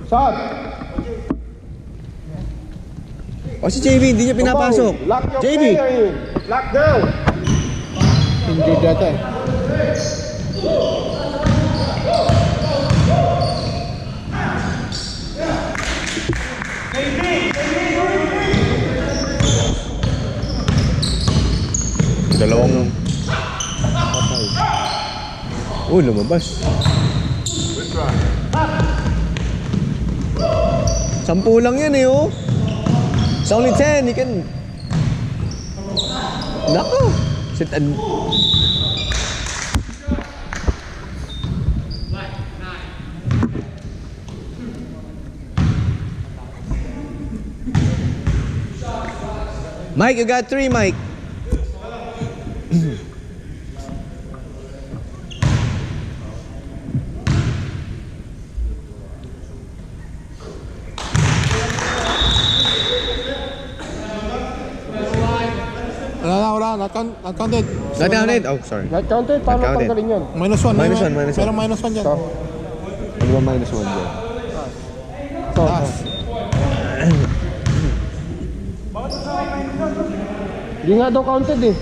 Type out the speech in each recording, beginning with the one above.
Sub. O si JB, hindi niya pinapasok. JB! Lock down. Hindi data. Dalawang lumabas. 10 lang yan eh, oh. It's only 10, you can... Nako! Sit and... Mike, you got 3, Mike. Wala, not counted. Not counted? Oh, sorry. Not counted, paano tanggalin yun? -1. Pero -1 dyan. Ano ba -1 dyan? Taas. Hindi nga daw counted eh.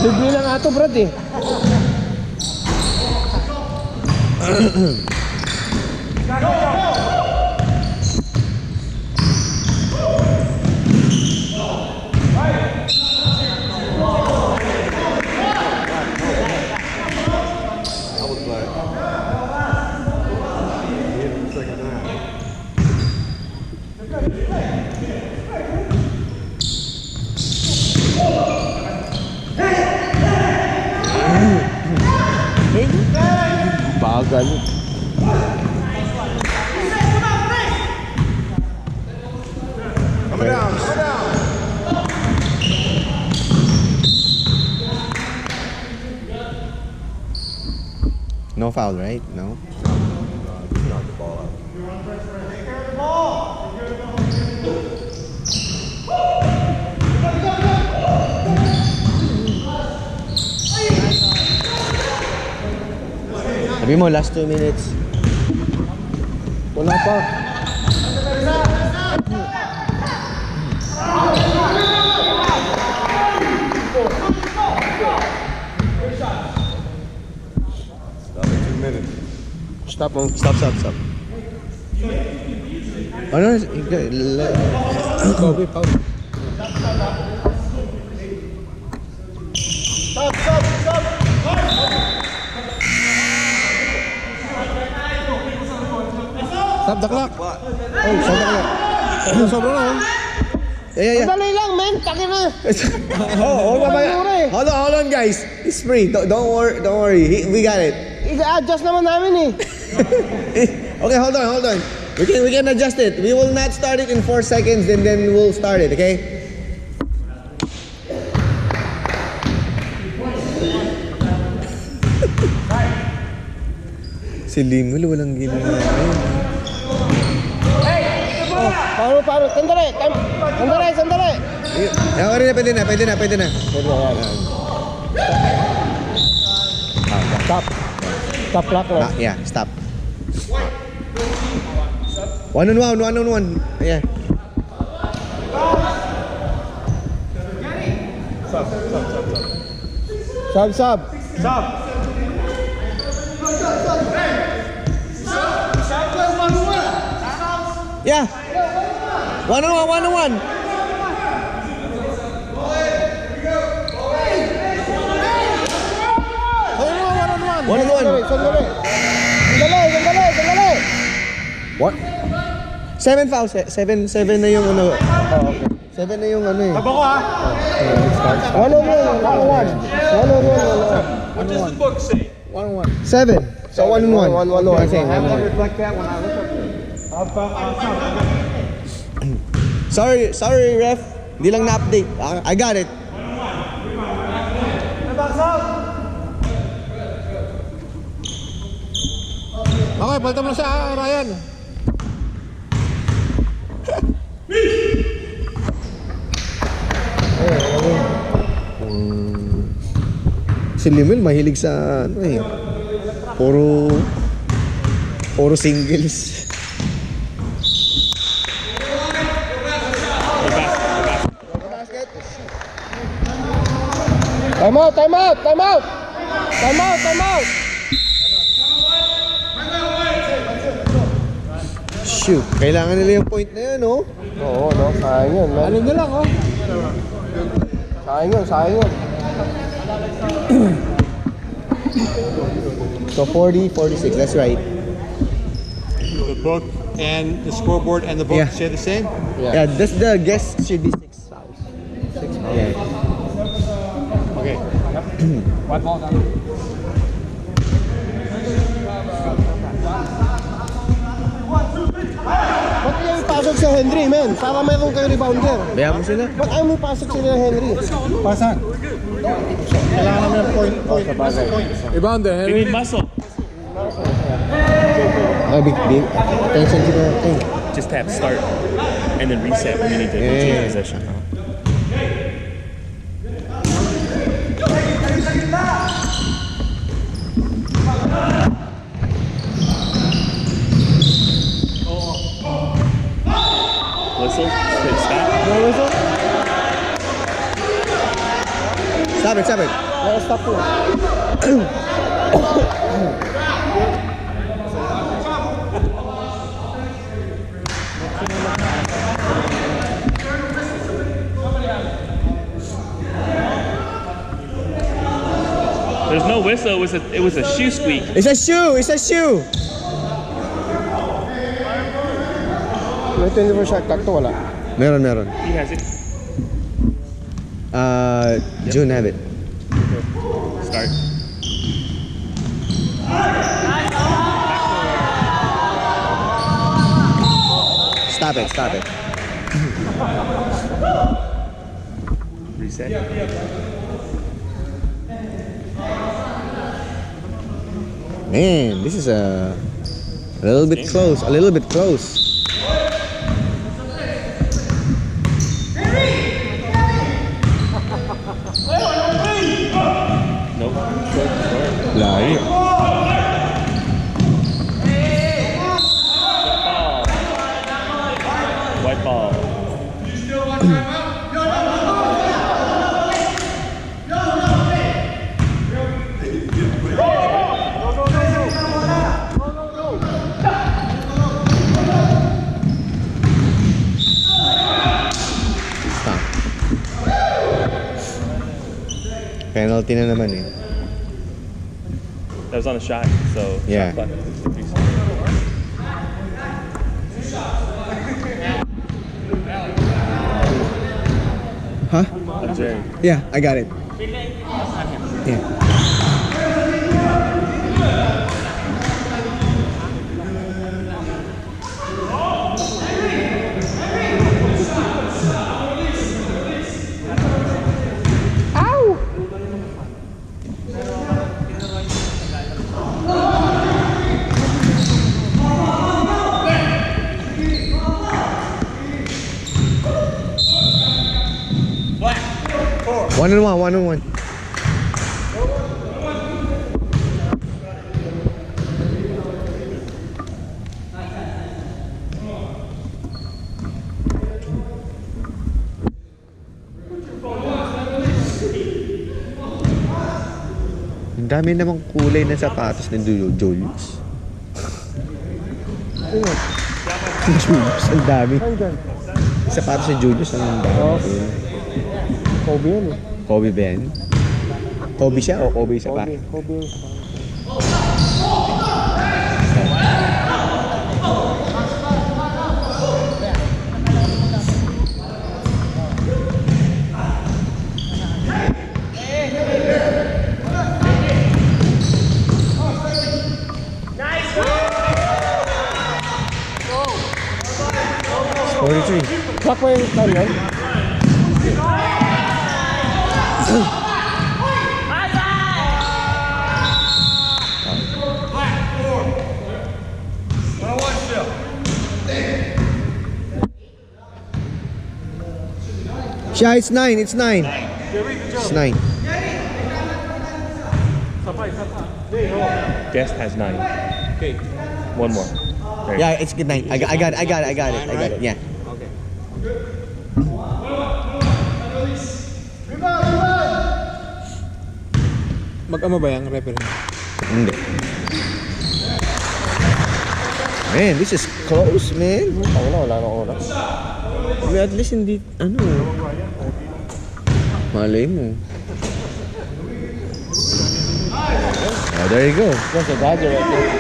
Libre lang ato, Brad eh. Bagal. Come down. No foul, right? No? Knock the ball out. Sabi mo, last 2 minutes. Wala pa. Stop. Ano? Kobe, pause. Stop the clock. Oh, stop the clock. Sobra na. Yeah. Dali lang, men. Taki na. Hold on, guys. It's free. Don't worry. We got it. I-adjust naman namin eh. Okay, hold on. We can adjust it. We will not start it in 4 seconds, and then we'll start it. Okay? Si Limul walang ginawa. Paano? Sandali. Pwede na. Stop clock na. Yeah, stop. 1-on-1. Yeah. Sub. Yeah. 1-on-1. Sandali. What? 7 fouls. 7 na yung ano. Oh, okay. 7 na yung ano eh. Tabo ko ha. 1-on-1. What does the book say? 1-on-1. 7. So 1-1. Okay. I will reflect that when I look up there. Sorry, ref. Hindi lang na-update. I got it. Okay, palta mo na siya, Ryan. Si Limel mahilig sa ano eh. Puro singles. Time out, time out, time out! Time out, time out! Shoot, kailangan nila yung point na yun, oh. Oo, no? Sayang yun, man. Ano na lang, oh. Sayang yun, sayang yun. So 40, 46, that's right. The book and the scoreboard and the book Yeah. say the same? Yeah, that's the guess should be 6 fouls. 6 fouls. Yeah. Okay. One ball down. Ba't ayaw ipasok si Henry, man? Para meron kayo rebounder. Bayaan mo sila. Ba't ayaw mo ipasok si Henry? Pasan. Kailangan namin ng point. Rebounder, We Henry. need muscle. Big. Attention to the thing. Just tap start and then reset when you need to Yeah. change position. Whistle, hit stop. No whistle? Stop it. Let us stop po. There's no whistle. It was a shoe squeak. It's a shoe. May 24 shot clock to, wala. Meron. He has it. June have it. Start. Stop it. Reset. Man, this is a little bit close. Nope. Layo. White ball. Stop. Penalty na naman eh. That was on a shot, so Yeah. shot clock. Huh? Jerry. Yeah, I got it. Yeah. One on one. Ang dami namang kulay na sapatos ng Julius. Julius, ang dami. Hanggang. Sapatos ni Julius, ang dami. Kobe yan eh. Kobe ba yan? Kobe siya o Kobe siya pa? Kobe yan. Nice! 43. Clock mo yung time yan? Yeah, it's 9. It's 9. Guest has 9. Okay. One more. There you Yeah, it's good night. I got it. Yeah. Mag-ama ba yung referee? Hindi. Man, this is close, man. Wala na oras. At least hindi, ano. Malay mo. Oh, there you go. That's a dagger right there.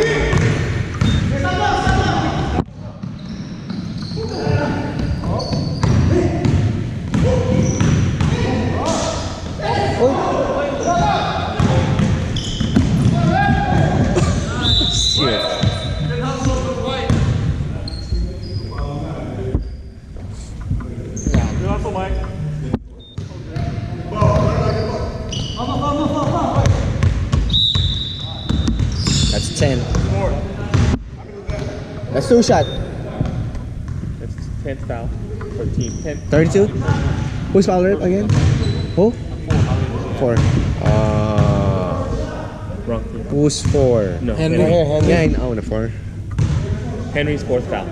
Shit. That's 10. That's 2 shot. That's 10th foul for team. 10th. 32? Who's foul rate again? Who? 4. Wrong team. Who's 4? No. Henry. Henry. Yeah, I know the 4. Henry's 4th foul.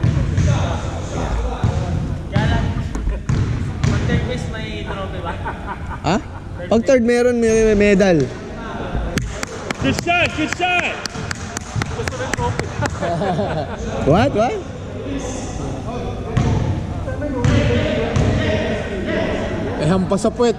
Ah? Pag third meron may medal. Good shot. Good shot. What? Eh, hampas sa puwet.